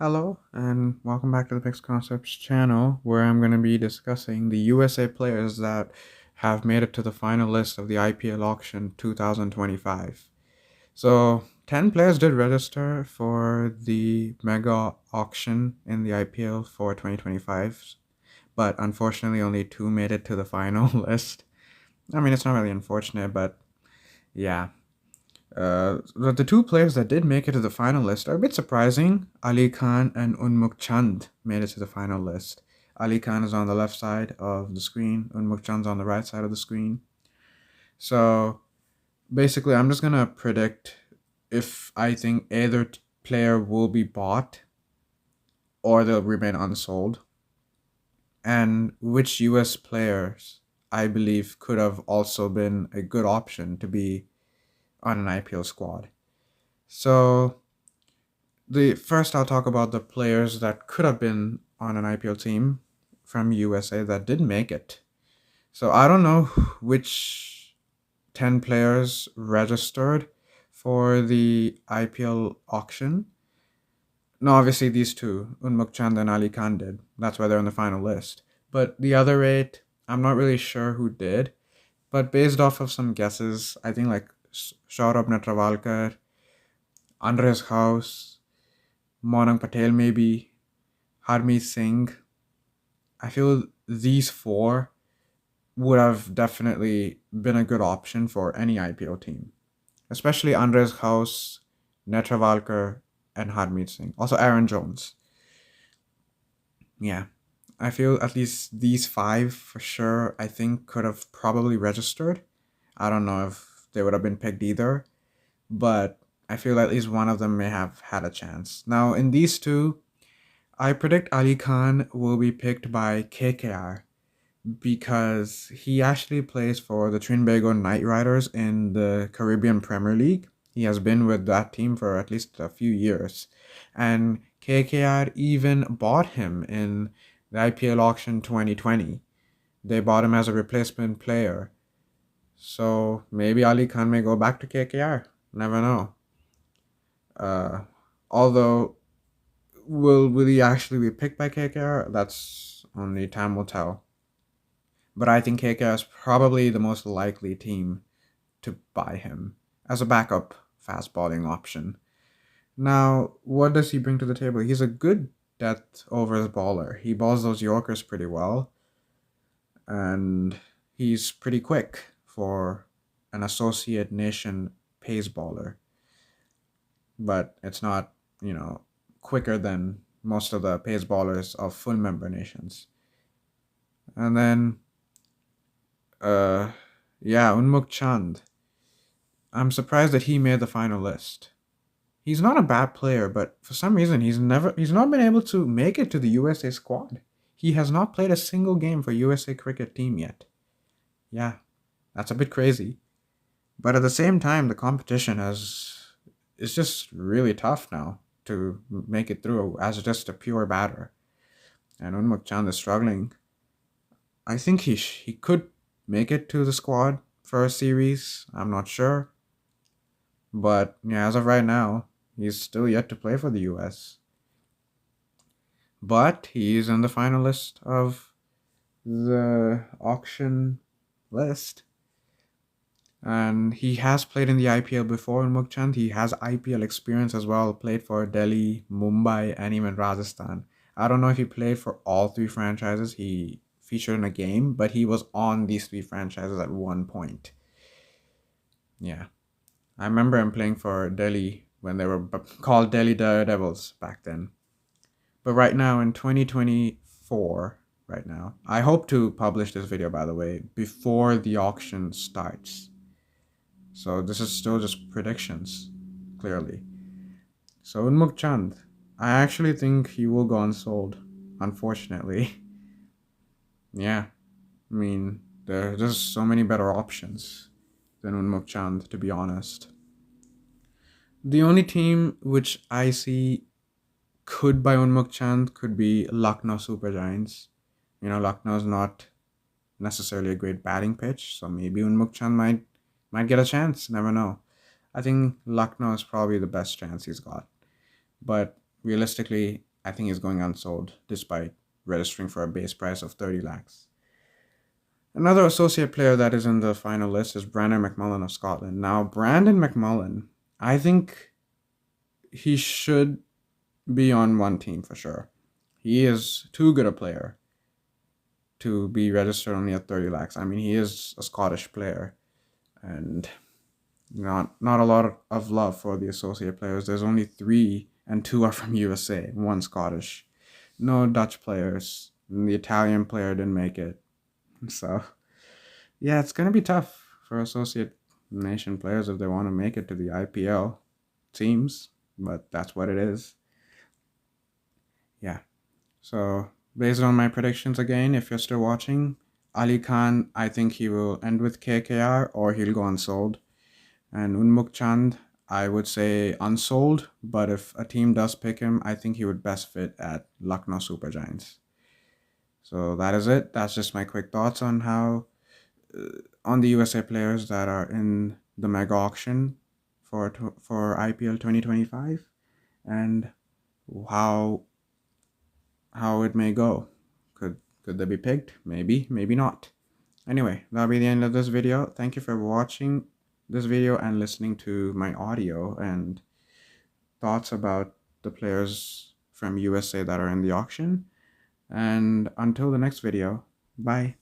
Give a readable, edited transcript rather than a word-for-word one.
Hello, and welcome back to the Pix Concepts channel, where I'm going to be discussing the USA players that have made it to the final list of the IPL Auction 2025. So, 10 players did register for the Mega Auction in the IPL for 2025, but unfortunately, only 2 made it to the final list. I mean, it's not really unfortunate, but yeah. The two players that did make it to the final list are a bit surprising. Ali Khan and Unmuk Chand made it to the final list. Ali Khan is on the left side of the screen, Unmuk Chand's on the right side of the screen. So basically, I'm just gonna predict if I think either player will be bought or they'll remain unsold, and which US players I believe could have also been a good option to be on an IPL squad. So the first I'll talk about the players that could have been on an IPL team from USA that didn't make it. So I don't know which 10 players registered for the IPL auction. No, obviously these two, Unmuk Chand and Ali Khan did. That's why they're on the final list. But the other 8, I'm not really sure who did. But based off of some guesses, I think like Saurabh Netravalkar, Andres House, Monang Patel maybe, Harmeet Singh. I feel these 4 would have definitely been a good option for any IPO team, especially Andres House, Netravalkar, and Harmeet Singh. Also Aaron Jones. Yeah, I feel at least these 5 for sure, I think could have probably registered. I don't know if they would have been picked either, but I feel at least one of them may have had a chance. Now, in these 2, I predict Ali Khan will be picked by KKR because he actually plays for the Trinbago Knight Riders in the Caribbean Premier League. He has been with that team for at least a few years. And KKR even bought him in the IPL auction 2020. They bought him as a replacement player. So maybe Ali Khan may go back to KKR. Never know. Although, will he actually be picked by KKR? That's only time will tell. But I think KKR is probably the most likely team to buy him as a backup fast bowling option. Now, what does he bring to the table? He's a good death overs bowler. He bowls those Yorkers pretty well, and he's pretty quick for an associate nation pace bowler. But it's not, quicker than most of the pace bowlers of full member nations. And then Unmuk Chand. I'm surprised that he made the final list. He's not a bad player, but for some reason he's not been able to make it to the USA squad. He has not played a single game for USA cricket team yet. Yeah, that's a bit crazy. But at the same time, the competition is just really tough now to make it through as just a pure batter. And Unmuk Chand is struggling. I think he could make it to the squad for a series. I'm not sure. But yeah, as of right now, he's still yet to play for the US. But he's in the final list of the auction list. And he has played in the IPL before in Mukchand. He has IPL experience as well. Played for Delhi, Mumbai, and even Rajasthan. I don't know if he played for all 3 franchises. He featured in a game, but he was on these 3 franchises at one point. Yeah. I remember him playing for Delhi when they were called Delhi Daredevils back then. But right now in 2024, right now, I hope to publish this video, by the way, before the auction starts. So this is still just predictions, clearly. So Unmuk Chand, I actually think he will go unsold, unfortunately. Yeah, I mean, there's just so many better options than Unmuk Chand, to be honest. The only team which I see could buy Unmuk Chand could be Lucknow Super Giants. Lucknow's not necessarily a great batting pitch, so maybe Unmuk Chand might get a chance. Never know. I think Lucknow is probably the best chance he's got. But realistically, I think he's going unsold despite registering for a base price of 30 lakhs. Another associate player that is in the final list is Brandon McMullen of Scotland. Now, Brandon McMullen, I think he should be on one team for sure. He is too good a player to be registered only at 30 lakhs. I mean, he is a Scottish player, and not a lot of love for the associate players. There's only 3, and 2 are from USA, 1 Scottish. No Dutch players. And the Italian player didn't make it. So, yeah, it's going to be tough for associate nation players if they want to make it to the IPL teams, but that's what it is. Yeah. So, based on my predictions again, if you're still watching, Ali Khan, I think he will end with KKR or he'll go unsold. And Unmuk Chand, I would say unsold, but if a team does pick him, I think he would best fit at Lucknow Super Giants. So that is it. That's just my quick thoughts on how on the USA players that are in the mega auction for IPL 2025 and how it may go. Could they be picked? Maybe, maybe not. Anyway, that'll be the end of this video. Thank you for watching this video and listening to my audio and thoughts about the players from USA that are in the auction. And until the next video, bye.